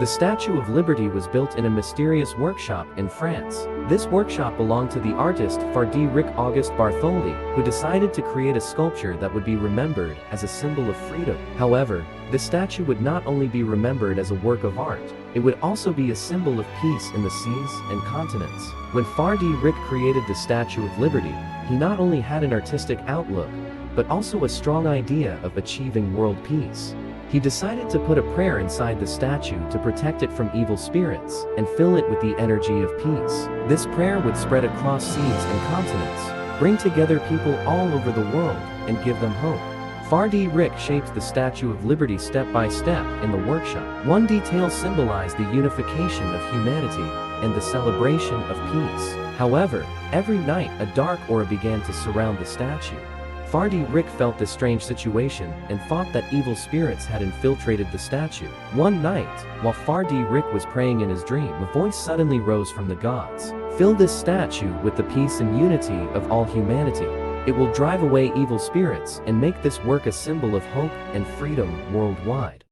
The Statue of Liberty was built in a mysterious workshop in France. This workshop belonged to the artist Frédéric Auguste Bartholdi, who decided to create a sculpture that would be remembered as a symbol of freedom. However, the statue would not only be remembered as a work of art, it would also be a symbol of peace in the seas and continents. When Frédéric created the Statue of Liberty, he not only had an artistic outlook, but also a strong idea of achieving world peace. He decided to put a prayer inside the statue to protect it from evil spirits and fill it with the energy of peace. This prayer would spread across seas and continents, bring together people all over the world, and give them hope. Frédéric shaped the Statue of Liberty step by step in the workshop. One detail symbolized the unification of humanity and the celebration of peace. However, every night a dark aura began to surround the statue. Frédéric felt this strange situation and thought that evil spirits had infiltrated the statue. One night, while Frédéric was praying in his dream, a voice suddenly rose from the gods. "Fill this statue with the peace and unity of all humanity. It will drive away evil spirits and make this work a symbol of hope and freedom worldwide."